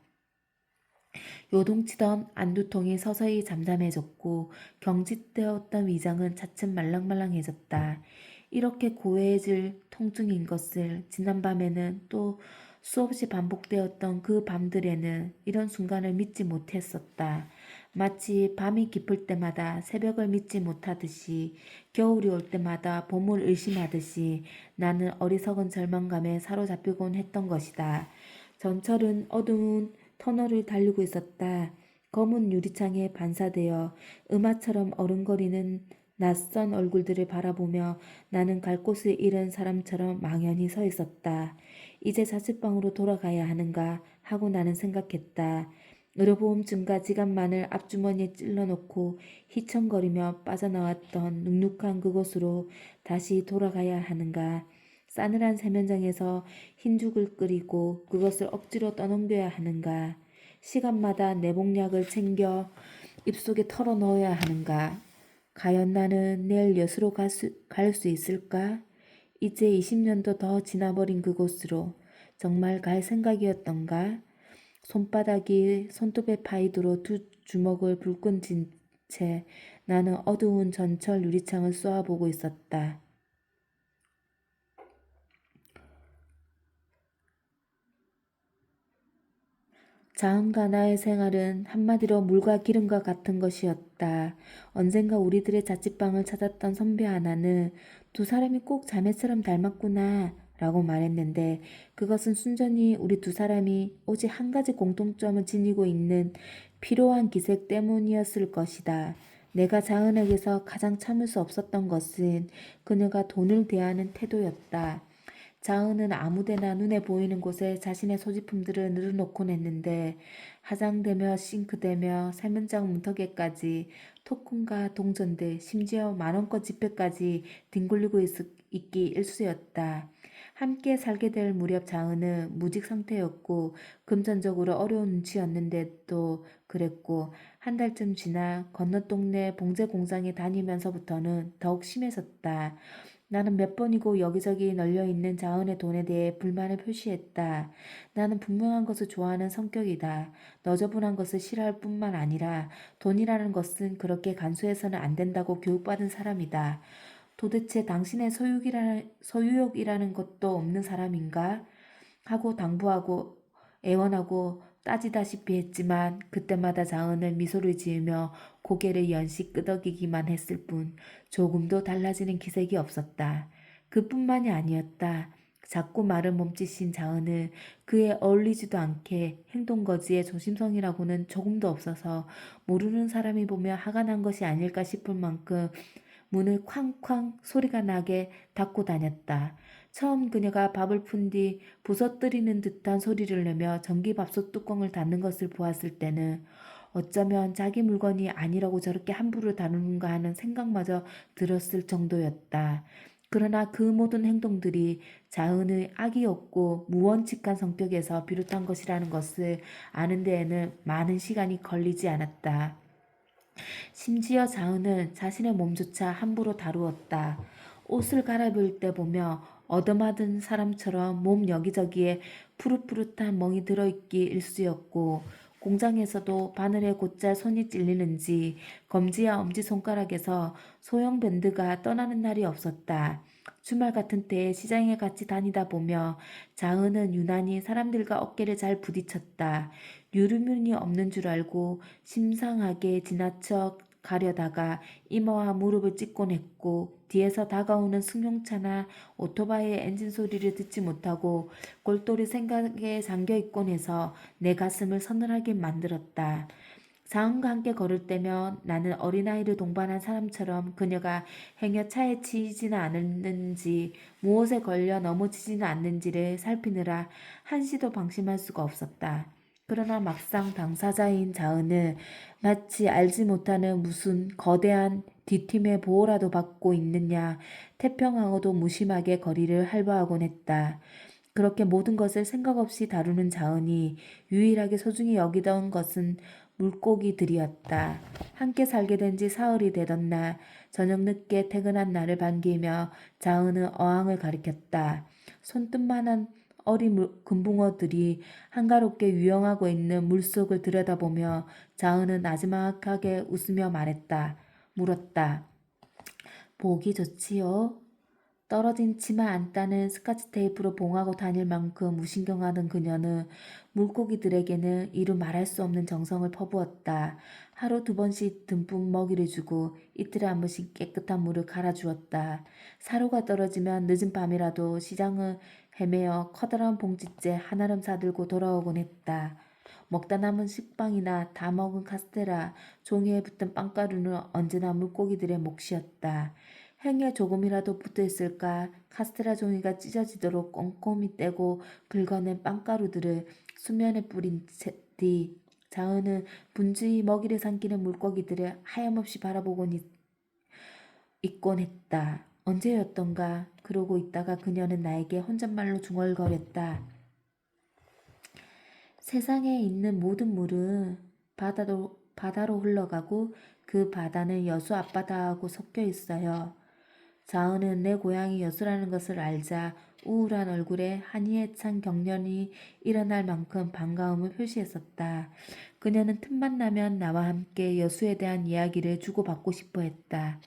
요동치던 안두통이 서서히 잠잠해졌고 경직되었던 위장은 차츰 말랑말랑해졌다. 이렇게 고해질 통증인 것을 지난밤에는 또 수없이 반복되었던 그 밤들에는 이런 순간을 믿지 못했었다. 마치 밤이 깊을 때마다 새벽을 믿지 못하듯이 겨울이 올 때마다 봄을 의심하듯이 나는 어리석은 절망감에 사로잡히곤 했던 것이다. 전철은 어두운 터널을 달리고 있었다. 검은 유리창에 반사되어 음화처럼 어른거리는 낯선 얼굴들을 바라보며 나는 갈 곳을 잃은 사람처럼 망연히 서 있었다. 이제 자취방으로 돌아가야 하는가 하고 나는 생각했다. 의료보험증과 지갑만을 앞주머니에 찔러놓고 휘청거리며 빠져나왔던 눅눅한 그곳으로 다시 돌아가야 하는가. 싸늘한 세면장에서 흰죽을 끓이고 그것을 억지로 떠넘겨야 하는가. 시간마다 내복약을 챙겨 입속에 털어넣어야 하는가. 과연 나는 내일 여수로 갈 수 있을까? 이제 20년도 더 지나버린 그곳으로 정말 갈 생각이었던가? 손바닥이 손톱에 파이도록 두 주먹을 불끈 쥔 채 나는 어두운 전철 유리창을 쏘아보고 있었다. 자음과 나의 생활은 한마디로 물과 기름과 같은 것이었다. 언젠가 우리들의 자취방을 찾았던 선배 하나는 두 사람이 꼭 자매처럼 닮았구나 라고 말했는데 그것은 순전히 우리 두 사람이 오직 한 가지 공통점을 지니고 있는 필요한 기색 때문이었을 것이다. 내가 자은에게서 가장 참을 수 없었던 것은 그녀가 돈을 대하는 태도였다. 자은은 아무데나 눈에 보이는 곳에 자신의 소지품들을 늘어놓곤 했는데 화장대며 싱크대며 세면장 문턱에까지 토큰과 동전들 심지어 만원권 지폐까지 뒹굴리고 있기 일쑤였다. 함께 살게 될 무렵 자은은 무직 상태였고 금전적으로 어려운 눈치였는데도 그랬고 한 달쯤 지나 건너 동네 봉제 공장에 다니면서부터는 더욱 심해졌다. 나는 몇 번이고 여기저기 널려있는 자은의 돈에 대해 불만을 표시했다. 나는 분명한 것을 좋아하는 성격이다. 너저분한 것을 싫어할 뿐만 아니라 돈이라는 것은 그렇게 간수해서는 안 된다고 교육받은 사람이다. 도대체 당신의 소유욕이라는 것도 없는 사람인가? 하고 당부하고 애원하고 따지다시피 했지만 그때마다 자은은 미소를 지으며 고개를 연씩 끄덕이기만 했을 뿐 조금도 달라지는 기색이 없었다. 그뿐만이 아니었다. 작고 마른 몸짓인 자은은 그에 어울리지도 않게 행동거지의 조심성이라고는 조금도 없어서 모르는 사람이 보며 화가 난 것이 아닐까 싶을 만큼 문을 쾅쾅 소리가 나게 닫고 다녔다. 처음 그녀가 밥을 푼 뒤 부서뜨리는 듯한 소리를 내며 전기밥솥 뚜껑을 닫는 것을 보았을 때는 어쩌면 자기 물건이 아니라고 저렇게 함부로 다루는가 하는 생각마저 들었을 정도였다. 그러나 그 모든 행동들이 자은의 악이 없고 무원칙한 성격에서 비롯한 것이라는 것을 아는 데에는 많은 시간이 걸리지 않았다. 심지어 자은은 자신의 몸조차 함부로 다루었다. 옷을 갈아입을 때 보며 얻어맞은 사람처럼 몸 여기저기에 푸릇푸릇한 멍이 들어있기 일쑤였고 공장에서도 바늘에 곧잘 손이 찔리는지 검지와 엄지손가락에서 소형 밴드가 떠나는 날이 없었다. 주말 같은 때에 시장에 같이 다니다 보며 자은은 유난히 사람들과 어깨를 잘 부딪혔다. 유르면이 없는 줄 알고 심상하게 지나쳐 가려다가 이마와 무릎을 찢곤 했고 뒤에서 다가오는 승용차나 오토바이의 엔진 소리를 듣지 못하고 골똘히 생각에 잠겨있곤 해서 내 가슴을 서늘하게 만들었다. 자은과 함께 걸을 때면 나는 어린아이를 동반한 사람처럼 그녀가 행여 차에 치이지는 않았는지 무엇에 걸려 넘어지지는 않는지를 살피느라 한시도 방심할 수가 없었다. 그러나 막상 당사자인 자은은 마치 알지 못하는 무슨 거대한 뒷팀의 보호라도 받고 있느냐 태평하고도 무심하게 거리를 활보하곤 했다. 그렇게 모든 것을 생각 없이 다루는 자은이 유일하게 소중히 여기던 것은 물고기들이었다. 함께 살게 된 지 사흘이 되던 날 저녁 늦게 퇴근한 나를 반기며 자은은 어항을 가리켰다. 손끝만한 어린 금붕어들이 한가롭게 유영하고 있는 물속을 들여다보며 자은은 나지막하게 웃으며 물었다. 보기 좋지요? 떨어진 치마 안단을 스카치 테이프로 봉하고 다닐 만큼 무신경하던 그녀는 물고기들에게는 이루 말할 수 없는 정성을 퍼부었다. 하루 두 번씩 듬뿍 먹이를 주고 이틀에 한 번씩 깨끗한 물을 갈아주었다. 사료가 떨어지면 늦은 밤이라도 시장을 헤매어 커다란 봉지째 한아름 사들고 돌아오곤 했다. 먹다 남은 식빵이나 다 먹은 카스테라, 종이에 붙은 빵가루는 언제나 물고기들의 몫이었다. 행에 조금이라도 붙어있을까 카스테라 종이가 찢어지도록 꼼꼼히 떼고 긁어낸 빵가루들을 수면에 뿌린 뒤 자은은 분주히 먹이를 삼키는 물고기들을 하염없이 바라보곤 있곤 했다. 언제였던가 그러고 있다가 그녀는 나에게 혼잣말로 중얼거렸다. 세상에 있는 모든 물은 바다로 흘러가고 그 바다는 여수 앞바다하고 섞여 있어요. 자은은 내 고향이 여수라는 것을 알자 우울한 얼굴에 한이에 찬 경련이 일어날 만큼 반가움을 표시했었다. 그녀는 틈만 나면 나와 함께 여수에 대한 이야기를 주고받고 싶어 했다.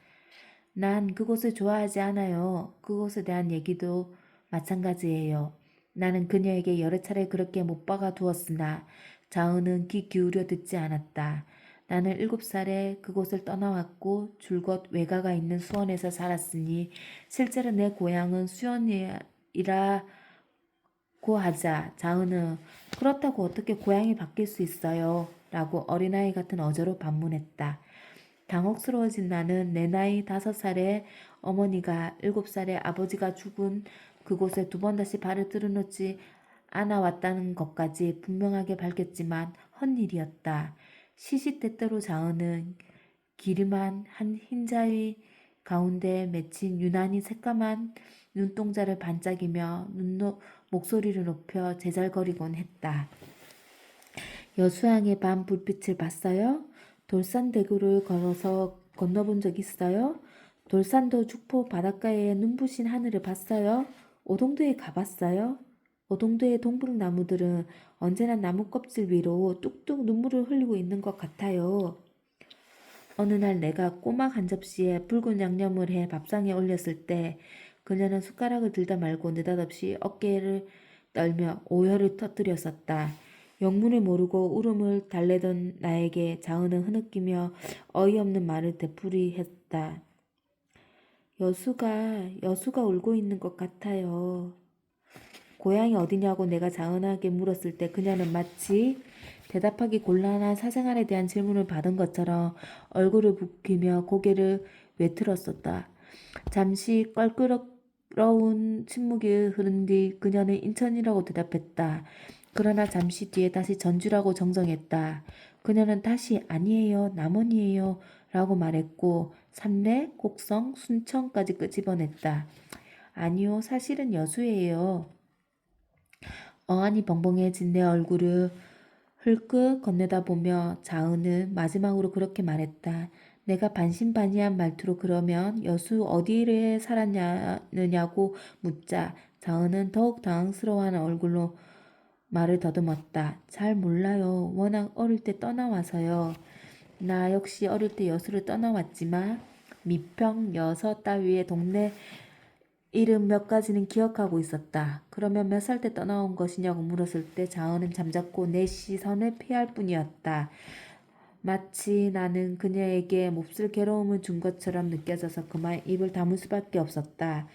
난 그곳을 좋아하지 않아요. 그곳에 대한 얘기도 마찬가지예요. 나는 그녀에게 여러 차례 그렇게 못 박아 두었으나 자은은 귀 기울여 듣지 않았다. 나는 7살에 그곳을 떠나왔고 줄곧 외가가 있는 수원에서 살았으니 실제로 내 고향은 수원이야 하자. 자은은 그렇다고 어떻게 고향이 바뀔 수 있어요? 라고 어린아이 같은 어조로 반문했다. 당혹스러워진 나는 내 나이 5살에 어머니가 7살에 아버지가 죽은 그곳에 두 번 다시 발을 들여놓지 않아 왔다는 것까지 분명하게 밝혔지만 헛일이었다. 시시때때로 자은은 기름한 한 흰자위 가운데 맺힌 유난히 새까만 눈동자를 반짝이며 목소리를 높여 제잘거리곤 했다. 여수항의 밤 불빛을 봤어요? 돌산대교를 걸어서 건너본 적 있어요? 돌산도 죽포 바닷가에 눈부신 하늘을 봤어요? 오동도에 가봤어요? 오동도의 동백나무들은 언제나 나무 껍질 위로 뚝뚝 눈물을 흘리고 있는 것 같아요. 어느 날 내가 꼬막 한 접시에 붉은 양념을 해 밥상에 올렸을 때 그녀는 숟가락을 들다 말고 느닷없이 어깨를 떨며 오열을 터뜨렸었다. 영문을 모르고 울음을 달래던 나에게 자은은 흐느끼며 어이없는 말을 되풀이했다. 여수가 울고 있는 것 같아요. 고향이 어디냐고 내가 자은하게 물었을 때 그녀는 마치 대답하기 곤란한 사생활에 대한 질문을 받은 것처럼 얼굴을 붉히며 고개를 외틀었었다. 잠시 껄끄러운 침묵이 흐른 뒤 그녀는 인천이라고 대답했다. 그러나 잠시 뒤에 다시 전주라고 정정했다. 그녀는 다시 아니에요, 남원이에요 라고 말했고 삼례, 곡성, 순천까지 끄집어냈다. 아니요, 사실은 여수예요. 어안이 벙벙해진 내 얼굴을 흘끗 건네다보며 자은은 마지막으로 그렇게 말했다. 내가 반신반의한 말투로 그러면 여수 어디에 살았느냐고 묻자 자은은 더욱 당황스러워하는 얼굴로 말을 더듬었다. 잘 몰라요. 워낙 어릴 때 떠나와서요. 나 역시 어릴 때 여수를 떠나왔지만 미평, 여서 따위의 동네 이름 몇 가지는 기억하고 있었다. 그러면 몇 살 때 떠나온 것이냐고 물었을 때 자은은 잠자코 내 시선을 피할 뿐이었다. 마치 나는 그녀에게 몹쓸 괴로움을 준 것처럼 느껴져서 그만 입을 다물 수밖에 없었다.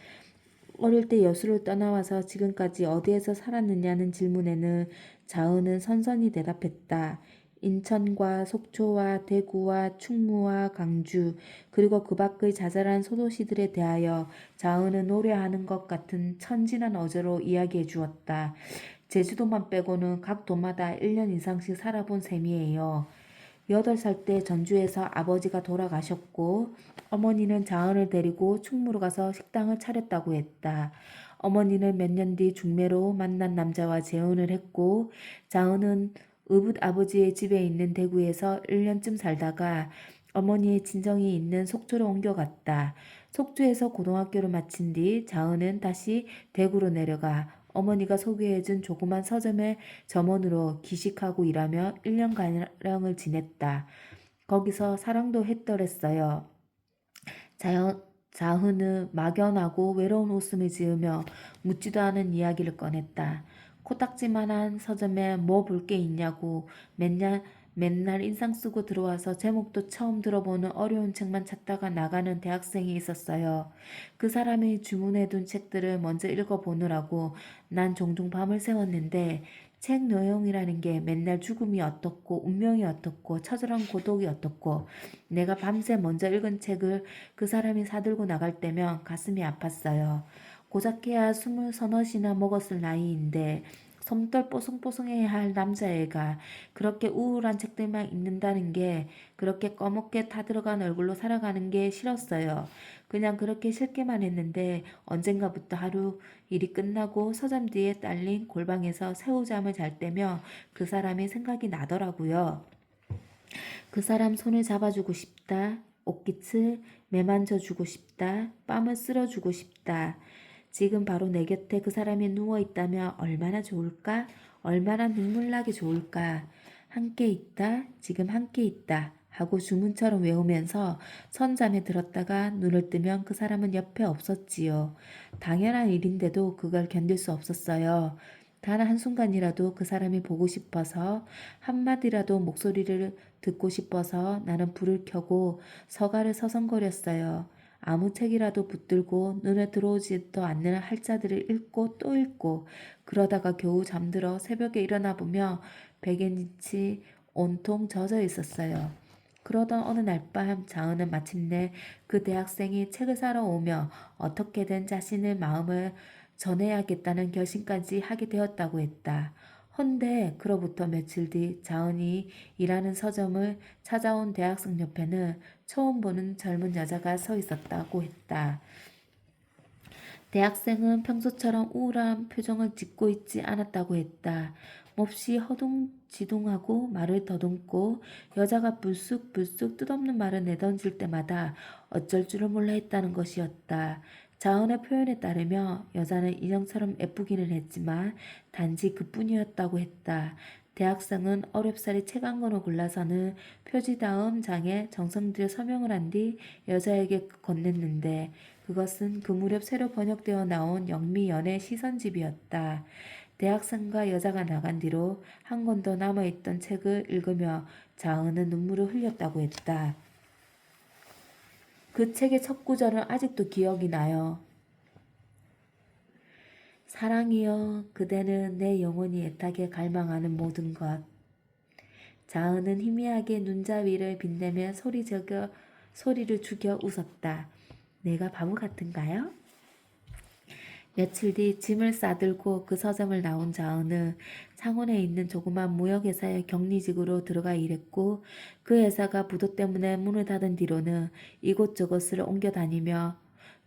어릴 때 여수를 떠나와서 지금까지 어디에서 살았느냐는 질문에는 자은은 선선히 대답했다. 인천과 속초와 대구와 충무와 강주 그리고 그 밖의 자잘한 소도시들에 대하여 자은은 노래하는 것 같은 천진한 어조로 이야기해 주었다. 제주도만 빼고는 각 도마다 1년 이상씩 살아본 셈이에요. 8살 때 전주에서 아버지가 돌아가셨고 어머니는 자은을 데리고 충무로 가서 식당을 차렸다고 했다. 어머니는 몇 년 뒤 중매로 만난 남자와 재혼을 했고 자은은 의붓 아버지의 집에 있는 대구에서 1년쯤 살다가 어머니의 친정이 있는 속초로 옮겨갔다. 속초에서 고등학교를 마친 뒤 자은은 다시 대구로 내려가 어머니가 소개해준 조그만 서점의 점원으로 기식하고 일하며 1년가량을 지냈다. 거기서 사랑도 했더랬어요. 자흔은 막연하고 외로운 웃음을 지으며 묻지도 않은 이야기를 꺼냈다. 코딱지만한 서점에 뭐 볼 게 있냐고 맨날 인상 쓰고 들어와서 제목도 처음 들어보는 어려운 책만 찾다가 나가는 대학생이 있었어요. 그 사람이 주문해둔 책들을 먼저 읽어보느라고 난 종종 밤을 새웠는데 책 내용이라는 게 맨날 죽음이 어떻고 운명이 어떻고 처절한 고독이 어떻고 내가 밤새 먼저 읽은 책을 그 사람이 사들고 나갈 때면 가슴이 아팠어요. 고작해야 20서너시나 먹었을 나이인데 솜털 뽀송뽀송해야 할 남자애가 그렇게 우울한 책들만 읽는다는 게 그렇게 꺼멓게 타들어간 얼굴로 살아가는 게 싫었어요. 그냥 그렇게 싫게만 했는데 언젠가부터 하루 일이 끝나고 서점 뒤에 딸린 골방에서 새우잠을 잘 때며 그 사람이 생각이 나더라고요. 그 사람 손을 잡아주고 싶다. 옷깃을 매만져주고 싶다. 뺨을 쓸어주고 싶다. 지금 바로 내 곁에 그 사람이 누워있다면 얼마나 좋을까? 얼마나 눈물나게 좋을까? 함께 있다. 지금 함께 있다. 하고 주문처럼 외우면서 선잠에 들었다가 눈을 뜨면 그 사람은 옆에 없었지요. 당연한 일인데도 그걸 견딜 수 없었어요. 단 한순간이라도 그 사람이 보고 싶어서 한마디라도 목소리를 듣고 싶어서 나는 불을 켜고 서가를 서성거렸어요. 아무 책이라도 붙들고 눈에 들어오지도 않는 할자들을 읽고 또 읽고 그러다가 겨우 잠들어 새벽에 일어나 보며 베갯빛이 온통 젖어 있었어요. 그러던 어느 날 밤 자은은 마침내 그 대학생이 책을 사러 오며 어떻게든 자신의 마음을 전해야겠다는 결심까지 하게 되었다고 했다. 헌데 그로부터 며칠 뒤 자은이 일하는 서점을 찾아온 대학생 옆에는 처음 보는 젊은 여자가 서 있었다고 했다. 대학생은 평소처럼 우울한 표정을 짓고 있지 않았다고 했다. 몹시 허둥지둥하고 말을 더듬고 여자가 불쑥불쑥 뜻없는 말을 내던질 때마다 어쩔 줄을 몰라 했다는 것이었다. 자은의 표현에 따르며 여자는 인형처럼 예쁘기는 했지만 단지 그뿐이었다고 했다. 대학생은 어렵사리 책 한 권을 골라서는 표지 다음 장에 정성 들여 서명을 한 뒤 여자에게 건넸는데 그것은 그 무렵 새로 번역되어 나온 영미연의 시선집이었다. 대학생과 여자가 나간 뒤로 한 권 더 남아있던 책을 읽으며 자은은 눈물을 흘렸다고 했다. 그 책의 첫 구절은 아직도 기억이 나요. 사랑이여, 그대는 내 영혼이 애타게 갈망하는 모든 것. 자은은 희미하게 눈자위를 빛내며 소리를 죽여 웃었다. 내가 바보 같은가요? 며칠 뒤 짐을 싸들고 그 서점을 나온 자은은 창원에 있는 조그만 무역회사의 격리직으로 들어가 일했고 그 회사가 부도 때문에 문을 닫은 뒤로는 이곳저곳을 옮겨 다니며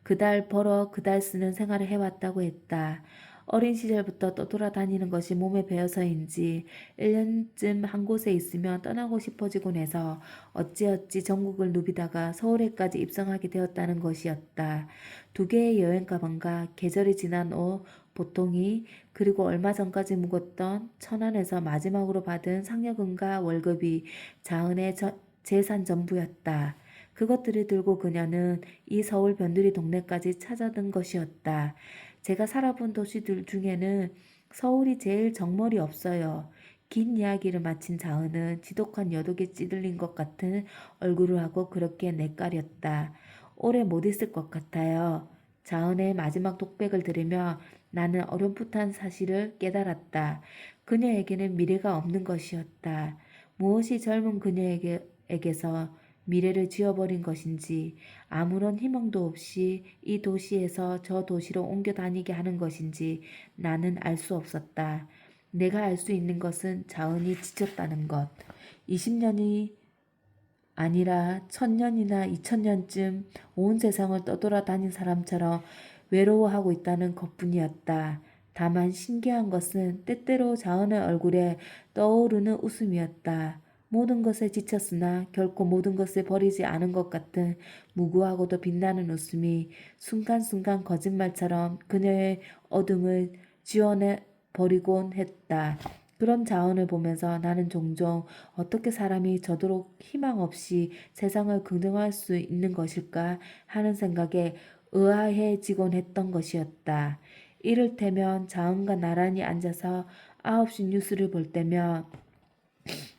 그달 벌어 그달 쓰는 생활을 해왔다고 했다. 어린 시절부터 떠돌아다니는 것이 몸에 배어서인지 1년쯤 한 곳에 있으면 떠나고 싶어지곤 해서 어찌어찌 전국을 누비다가 서울에까지 입성하게 되었다는 것이었다. 2개의 여행 가방과 계절이 지난 옷, 보통이 그리고 얼마 전까지 묵었던 천안에서 마지막으로 받은 상여금과 월급이 자은의 재산 전부였다. 그것들을 들고 그녀는 이 서울 변두리 동네까지 찾아든 것이었다. 제가 살아본 도시들 중에는 서울이 제일 정머리 없어요. 긴 이야기를 마친 자은은 지독한 여독에 찌들린 것 같은 얼굴을 하고 그렇게 내까렸다. 오래 못 있을 것 같아요. 자은의 마지막 독백을 들으며 나는 어렴풋한 사실을 깨달았다. 그녀에게는 미래가 없는 것이었다. 무엇이 젊은 그녀에게서 미래를 지어버린 것인지 아무런 희망도 없이 이 도시에서 저 도시로 옮겨 다니게 하는 것인지 나는 알 수 없었다. 내가 알 수 있는 것은 자은이 지쳤다는 것. 20년이 아니라 1000년이나 2000년쯤 온 세상을 떠돌아다닌 사람처럼 외로워하고 있다는 것뿐이었다. 다만 신기한 것은 때때로 자은의 얼굴에 떠오르는 웃음이었다. 모든 것에 지쳤으나 결코 모든 것을 버리지 않은 것 같은 무구하고도 빛나는 웃음이 순간순간 거짓말처럼 그녀의 어둠을 지워내 버리곤 했다. 그런 자은을 보면서 나는 종종 어떻게 사람이 저토록 희망 없이 세상을 긍정할 수 있는 것일까 하는 생각에 의아해지곤 했던 것이었다. 이를테면 자은과 나란히 앉아서 9시 뉴스를 볼 때면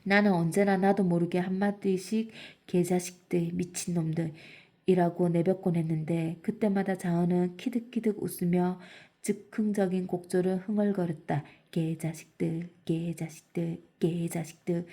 나는 언제나 나도 모르게 한마디씩 개자식들, 미친놈들이라고 내뱉곤 했는데 그때마다 자은은 키득키득 웃으며 즉흥적인 곡조를 흥얼거렸다. 개자식들, 개자식들, 개자식들.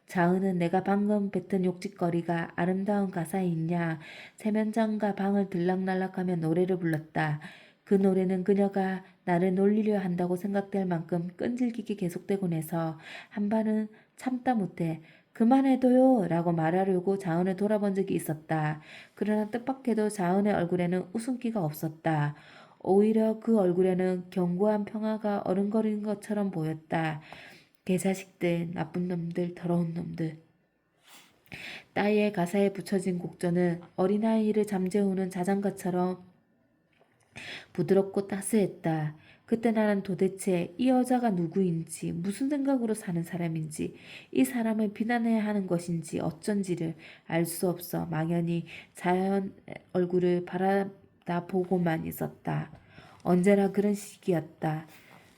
자은은 내가 방금 뱉은 욕짓거리가 아름다운 가사에 있냐 세면장과 방을 들락날락하며 노래를 불렀다. 그 노래는 그녀가 나를 놀리려 한다고 생각될 만큼 끈질기게 계속되곤 해서 한반은 참다 못해 그만해둬요 라고 말하려고 자은을 돌아본 적이 있었다. 그러나 뜻밖에도 자은의 얼굴에는 웃음기가 없었다. 오히려 그 얼굴에는 견고한 평화가 어른거리는 것처럼 보였다. 개자식들, 나쁜 놈들, 더러운 놈들. 따위의 가사에 붙여진 곡조는 어린아이를 잠재우는 자장가처럼 부드럽고 따스했다. 그때 나는 도대체 이 여자가 누구인지 무슨 생각으로 사는 사람인지 이 사람을 비난해야 하는 것인지 어쩐지를 알 수 없어 막연히 자연 얼굴을 바라다 보고만 있었다. 언제나 그런 시기였다.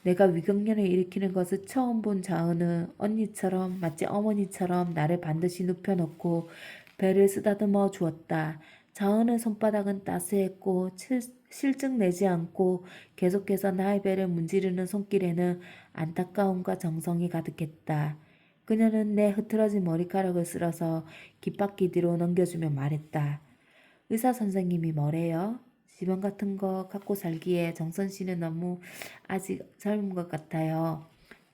내가 위경련을 일으키는 것을 처음 본 자은은 언니처럼 마치 어머니처럼 나를 반드시 눕혀놓고 배를 쓰다듬어 주었다. 자은의 손바닥은 따스했고 실증 내지 않고 계속해서 나의 배를 문지르는 손길에는 안타까움과 정성이 가득했다. 그녀는 내 흐트러진 머리카락을 쓸어서 깃바퀴 뒤로 넘겨주며 말했다. 의사 선생님이 뭐래요? 지병 같은 거 갖고 살기에 정선 씨는 너무 아직 젊은 것 같아요.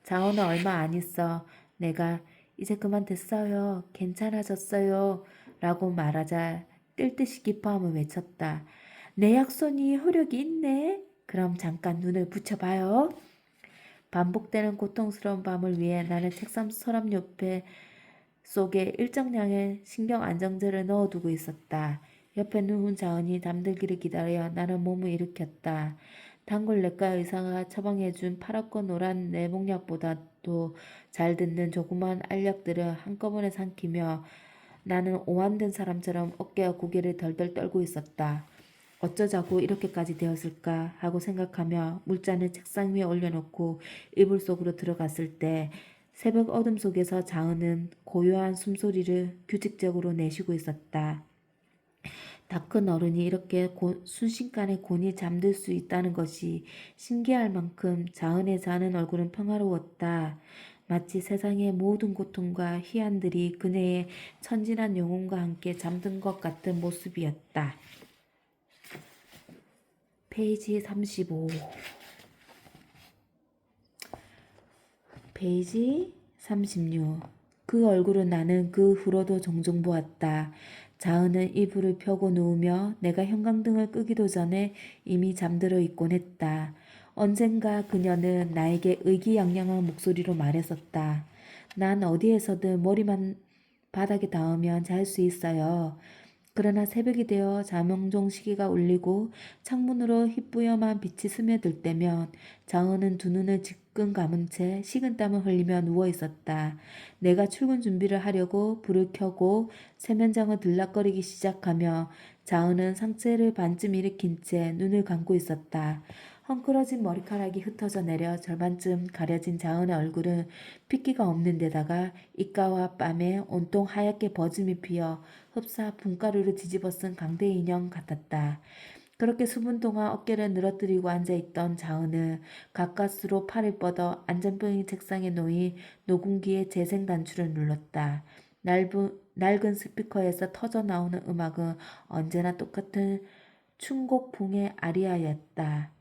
자원은 얼마 안 있어. 내가 이제 그만 됐어요. 괜찮아졌어요. 라고 말하자 뛸 듯이 기뻐함을 외쳤다. 내 약손이 효력이 있네. 그럼 잠깐 눈을 붙여봐요. 반복되는 고통스러운 밤을 위해 나는 책상 서랍 옆에 속에 일정량의 신경 안정제를 넣어두고 있었다. 옆에 누운 자은이 잠들기를 기다려 나는 몸을 일으켰다. 단골 내과 의사가 처방해준 파랗고 노란 내복약보다도 잘 듣는 조그만 알약들을 한꺼번에 삼키며 나는 오한된 사람처럼 어깨와 고개를 덜덜 떨고 있었다. 어쩌자고 이렇게까지 되었을까 하고 생각하며 물잔을 책상 위에 올려놓고 이불 속으로 들어갔을 때 새벽 어둠 속에서 자은은 고요한 숨소리를 규칙적으로 내쉬고 있었다. 다 큰 어른이 이렇게 순식간에 곤히 잠들 수 있다는 것이 신기할 만큼 자은의 자는 얼굴은 평화로웠다. 마치 세상의 모든 고통과 희한들이 그녀의 천진한 영혼과 함께 잠든 것 같은 모습이었다. 페이지 35. 페이지 36. 그 얼굴은 나는 그 후로도 종종 보았다. 자은은 이불을 펴고 누우며 내가 형광등을 끄기도 전에 이미 잠들어 있곤 했다. 언젠가 그녀는 나에게 의기양양한 목소리로 말했었다. 난 어디에서든 머리만 바닥에 닿으면 잘 수 있어요. 그러나 새벽이 되어 자명종 시계가 울리고 창문으로 희뿌염한 빛이 스며들 때면 자은은 두 눈을 지끈 감은 채 식은땀을 흘리며 누워 있었다. 내가 출근 준비를 하려고 불을 켜고 세면장을 들락거리기 시작하며 자은은 상체를 반쯤 일으킨 채 눈을 감고 있었다. 헝클어진 머리카락이 흩어져 내려 절반쯤 가려진 자은의 얼굴은 핏기가 없는 데다가 입가와 뺨에 온통 하얗게 버짐이 피어 흡사 분가루를 뒤집어 쓴 강대 인형 같았다. 그렇게 수분 동안 어깨를 늘어뜨리고 앉아있던 자은은 가까스로 팔을 뻗어 안전병이 책상에 놓인 녹음기의 재생 단추를 눌렀다. 낡은 스피커에서 터져 나오는 음악은 언제나 똑같은 춘곡풍의 아리아였다.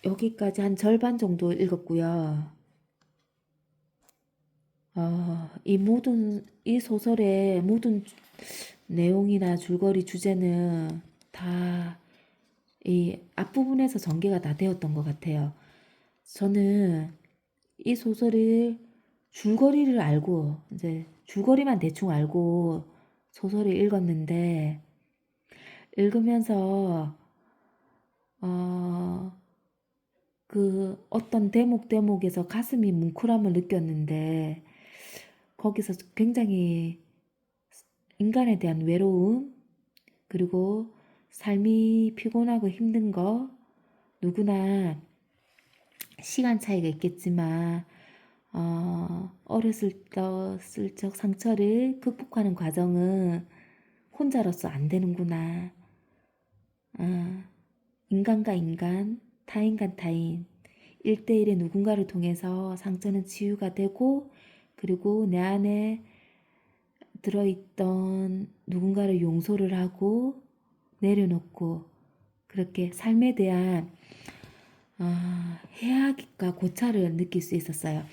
여기까지 한 절반 정도 읽었고요. 이 소설의 모든 내용이나 줄거리 주제는 다 이 앞부분에서 전개가 다 되었던 것 같아요. 저는 이 소설을 줄거리를 알고, 이제 줄거리만 대충 알고 소설을 읽었는데, 읽으면서, 어, 그 어떤 대목에서 가슴이 뭉클함을 느꼈는데, 거기서 굉장히 인간에 대한 외로움, 그리고 삶이 피곤하고 힘든 거, 누구나 시간 차이가 있겠지만, 어렸을 적 상처를 극복하는 과정은 혼자로서 안 되는구나. 인간과 인간, 타인과 타인, 1대1의 누군가를 통해서 상처는 치유가 되고, 그리고 내 안에 들어있던 누군가를 용서를 하고 내려놓고 그렇게 삶에 대한 해악과 고찰을 느낄 수 있었어요.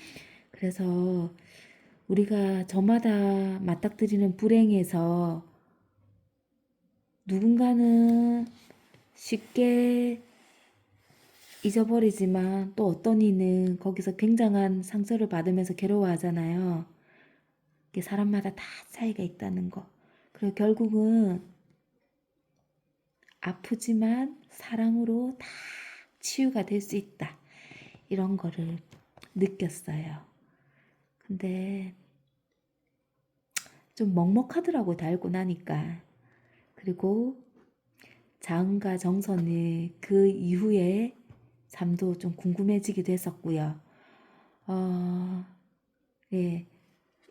그래서 우리가 저마다 맞닥뜨리는 불행에서 누군가는 쉽게 잊어버리지만 또 어떤 이는 거기서 굉장한 상처를 받으면서 괴로워하잖아요. 이게 사람마다 다 차이가 있다는 거. 그리고 결국은 아프지만 사랑으로 다 치유가 될 수 있다. 이런 거를 느꼈어요. 근데 좀 먹먹하더라고, 다 읽고 나니까. 그리고 자은과 정선의 그 이후에 삶도 좀 궁금해지기도 했었고요. 예,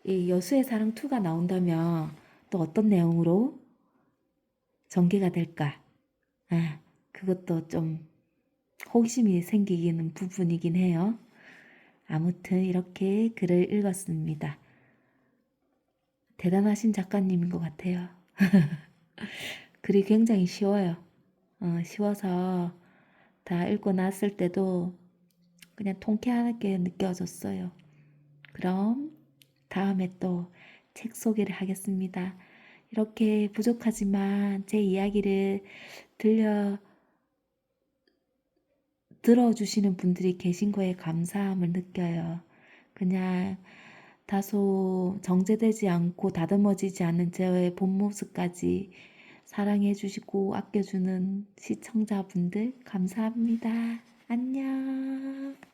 이 여수의 사랑 2가 나온다면 또 어떤 내용으로 전개가 될까? 아, 그것도 좀 호기심이 생기는 부분이긴 해요. 아무튼 이렇게 글을 읽었습니다. 대단하신 작가님인 것 같아요. 글이 굉장히 쉬워요. 쉬워서 다 읽고 났을 때도 그냥 통쾌하게 느껴졌어요. 그럼 다음에 또 책 소개를 하겠습니다. 이렇게 부족하지만 제 이야기를 들어주시는 분들이 계신 거에 감사함을 느껴요. 그냥 다소 정제되지 않고 다듬어지지 않은 제 본 모습까지 사랑해주시고 아껴주는 시청자분들 감사합니다. 안녕.